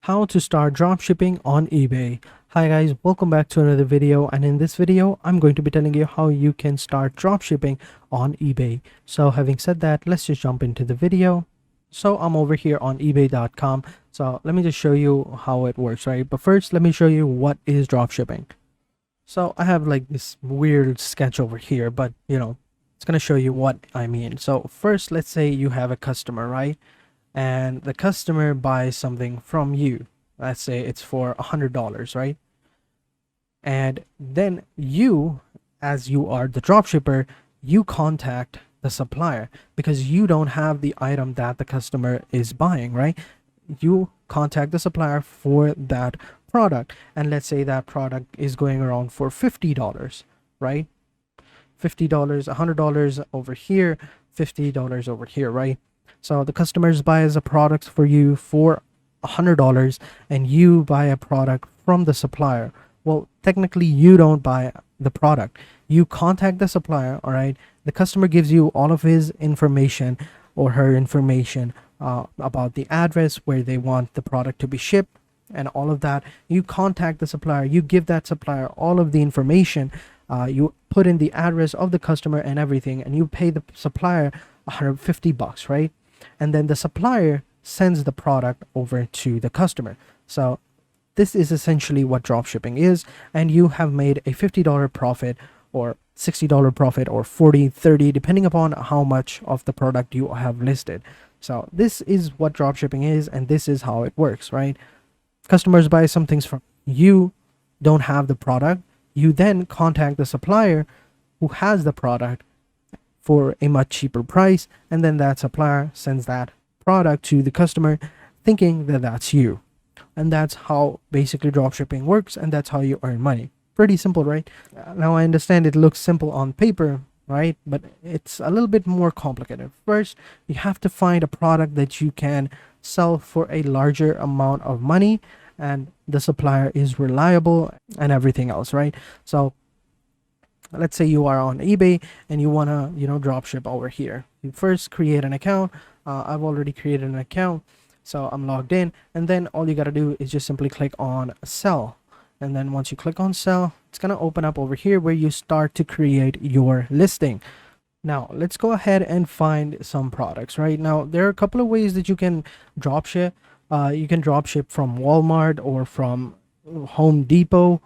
How to start dropshipping on eBay. Hi guys, welcome back to another video, and in this video I'm going to be telling you how you can start dropshipping on eBay. So having said that, let's just jump into the video. So I'm over here on ebay.com. So let me just show you how it works, right? But first let me show you what is dropshipping. So I have like this weird sketch over here, but it's going to show you what I mean. So first, let's say you have a customer, right? And the customer buys something from you. Let's say it's for $100, right? And then you, as you are the dropshipper, you contact the supplier because you don't have the item that the customer is buying, right? You contact the supplier for that product, and let's say that product is going around for $50, right? $50, $100 over here, $50 over here, right? So the customers buys a product for you for $100 and you buy a product from the supplier. Well, technically you don't buy the product. You contact the supplier, all right? The customer gives you all of his information or her information about the address where they want the product to be shipped and all of that. You contact the supplier, you give that supplier all of the information, you put in the address of the customer and everything, and you pay the supplier $150, right? And then the supplier sends the product over to the customer. So this is essentially what dropshipping is, and you have made a $50 profit or $60 profit or 40, 30, depending upon how much of the product you have listed. So this is what dropshipping is, and this is how it works, right? Customers buy some things from you, don't have the product. You then contact the supplier who has the product for a much cheaper price, and then that supplier sends that product to the customer thinking that that's you. And that's how basically dropshipping works, and that's how you earn money. Pretty simple, right? Now I understand it looks simple on paper, right? But it's a little bit more complicated. First, you have to find a product that you can sell for a larger amount of money, and the supplier is reliable and everything else, right? So let's say you are on eBay and you want to drop ship over here. You first create an account. I've already created an account, so I'm logged in, and then all you got to do is just simply click on sell. And then once you click on sell, it's going to open up over here where you start to create your listing. Now let's go ahead and find some products. Right now there are a couple of ways that you can drop ship. You can drop ship from Walmart or from Home Depot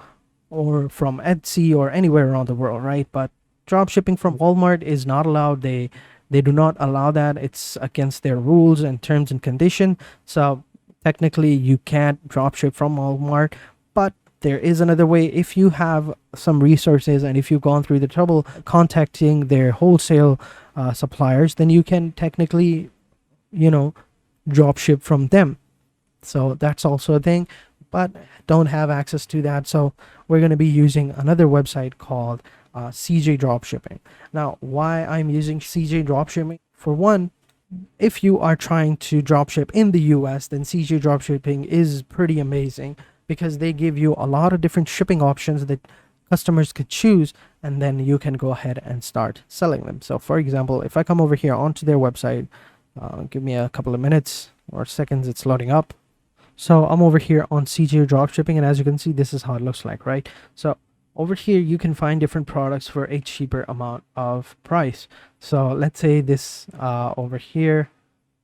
or from Etsy or anywhere around the world, right? But drop shipping from Walmart is not allowed. They do not allow that. It's against their rules and terms and condition. So technically you can't drop ship from Walmart, but there is another way. If you have some resources and if you've gone through the trouble contacting their wholesale suppliers, then you can technically drop ship from them. So that's also a thing, but don't have access to that. So we're going to be using another website called CJ Dropshipping. Now, why I'm using CJ Dropshipping? For one, if you are trying to dropship in the US, then CJ Dropshipping is pretty amazing because they give you a lot of different shipping options that customers could choose, and then you can go ahead and start selling them. So for example, if I come over here onto their website, give me a couple of minutes or seconds, it's loading up. So I'm over here on CJ Dropshipping, and as you can see, this is how it looks like, right? So over here you can find different products for a cheaper amount of price. So let's say this over here,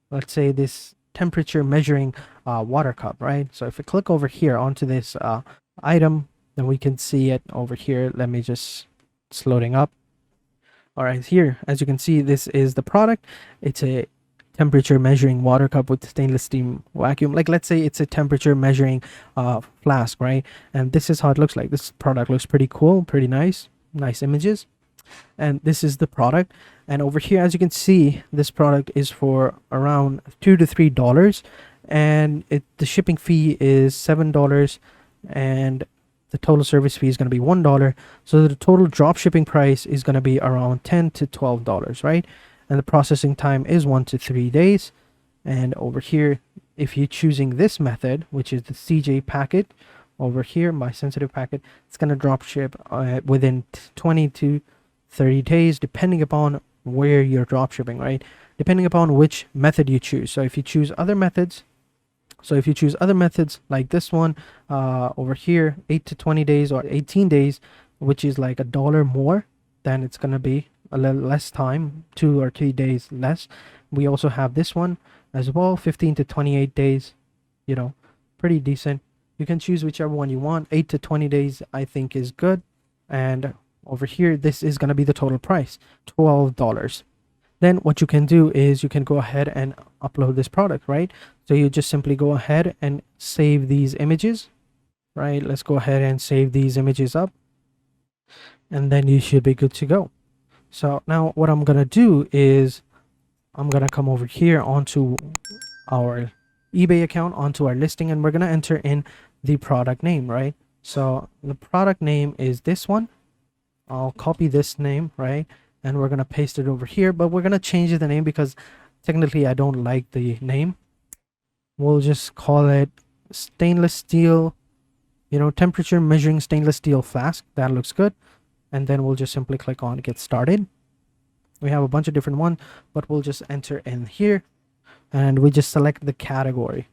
let's say this temperature measuring water cup, right? So if we click over here onto this item, then we can see it over here. Let me just, it's loading up. All right, here, as you can see, this is the product. It's a temperature measuring water cup with stainless steel vacuum. Like, let's say it's a temperature measuring flask, right? And this is how it looks like. This product looks pretty cool, pretty nice images. And this is the product. And over here, as you can see, this product is for around $2 to $3, and the shipping fee is $7, and the total service fee is going to be $1. So the total drop shipping price is going to be around $10 to $12, right? And the processing time is 1 to 3 days. And over here, if you're choosing this method, which is the CJ packet over here, my sensitive packet, it's going to drop ship within 20 to 30 days, depending upon where you're drop shipping, right? Depending upon which method you choose. So if you choose other methods, So if you choose other methods like this one over here, 8 to 20 days or 18 days, which is like $1 more, then it's going to be a little less time, 2 or 3 days less. We also have this one as well, 15 to 28 days, you know, pretty decent. You can choose whichever one you want. 8 to 20 days I think is good. And over here, this is going to be the total price, $12. Then what you can do is you can go ahead and upload this product, right? So you just simply go ahead and save these images, right? Let's go ahead and save these images up, and then you should be good to go. So now what I'm gonna do is I'm gonna come over here onto our eBay account, onto our listing, and we're gonna enter in the product name, right? So the product name is this one. I'll copy this name, right? And we're gonna paste it over here, but we're gonna change the name because technically I don't like the name. We'll just call it stainless steel, temperature measuring stainless steel flask. That looks good. And then we'll just simply click on get started. We have a bunch of different ones, but we'll just enter in here and we just select the category.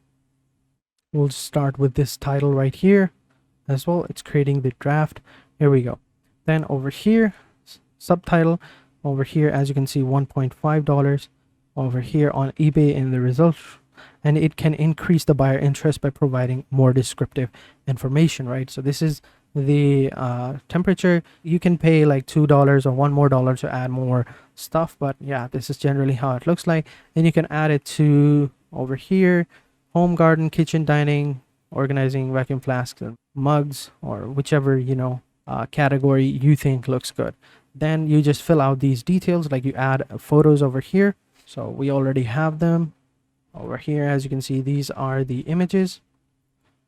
We'll start with this title right here as well. It's creating the draft. Here we go. Then over here, subtitle. Over here, as you can see, $1.5 over here on eBay in the results, and it can increase the buyer interest by providing more descriptive information, right? So this is the temperature. You can pay like $2 or $1 more to add more stuff, but yeah, this is generally how it looks like. And you can add it to over here, home, garden, kitchen, dining, organizing, vacuum flasks and mugs, or whichever category you think looks good. Then you just fill out these details, like you add photos over here. So we already have them over here. As you can see, these are the images.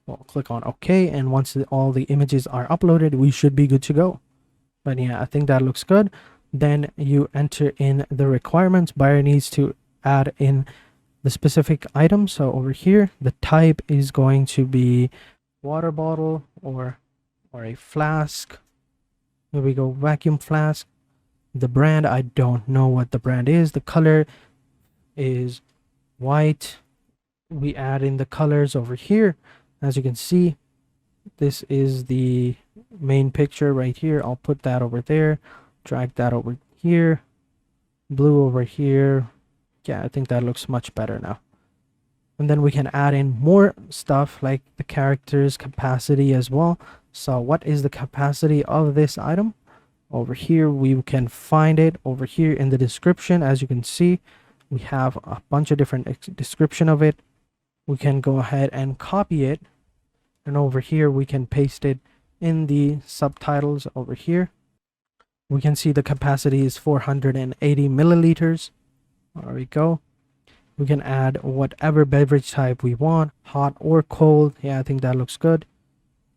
We'll click on OK, and once all the images are uploaded, we should be good to go. But yeah, I think that looks good. Then you enter in the requirements. Buyer needs to add in the specific item. So over here, the type is going to be water bottle or a flask. Here we go, vacuum flask. The brand, I don't know what the brand is. The color is white. We add in the colors over here. As you can see, this is the main picture right here. I'll put that over there, drag that over here, blue over here. Yeah, I think that looks much better now. And then we can add in more stuff like the characters capacity as well. So what is the capacity of this item? Over here, we can find it over here in the description. As you can see, we have a bunch of different description of it. We can go ahead and copy it. And over here, we can paste it in the subtitles over here. We can see the capacity is 480 milliliters. There we go. We can add whatever beverage type we want, hot or cold. Yeah, I think that looks good.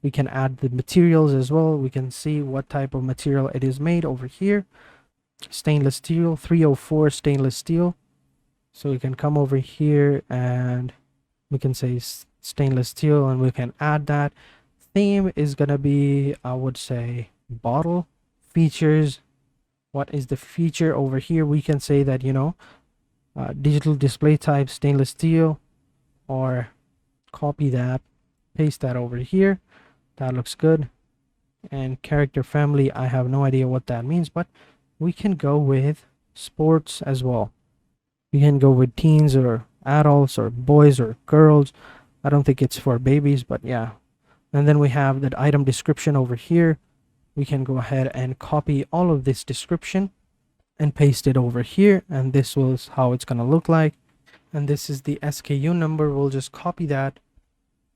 We can add the materials as well. We can see what type of material it is made over here. Stainless steel, 304 stainless steel. So we can come over here and we can say stainless steel, and we can add that. Theme is gonna be, I would say, bottle. Features, what is the feature over here? We can say that, digital display type, stainless steel, or copy that, paste that over here. That looks good. And character family, I have no idea what that means, but we can go with sports as well. We can go with teens or adults or boys or girls. I don't think it's for babies, but yeah. And then we have the item description over here. We can go ahead and copy all of this description and paste it over here, and this was how it's gonna look like. And this is the SKU number. We'll just copy that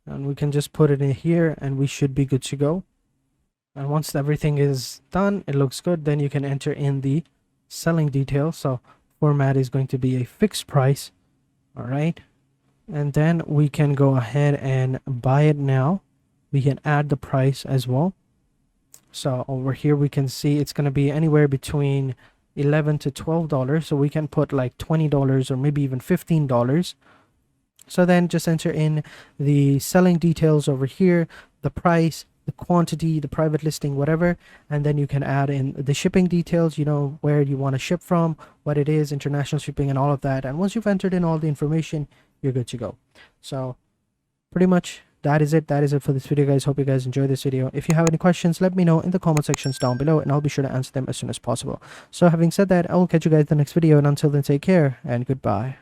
and we can just put it in here, and we should be good to go. And once everything is done, it looks good, then you can enter in the selling details. So format is going to be a fixed price. All right, and then we can go ahead and buy it now. We can add the price as well. So over here we can see it's going to be anywhere between $11 to $12. So we can put like $20 or maybe even $15. So then just enter in the selling details over here, the price, the quantity, the private listing, whatever, and then you can add in the shipping details, where you want to ship from, what it is, international shipping, and all of that. And once you've entered in all the information, you're good to go. So pretty much that is it. That is it for this video, guys. Hope you guys enjoyed this video. If you have any questions, let me know in the comment sections down below, and I'll be sure to answer them as soon as possible. So having said that, I will catch you guys in the next video, and until then, take care and goodbye.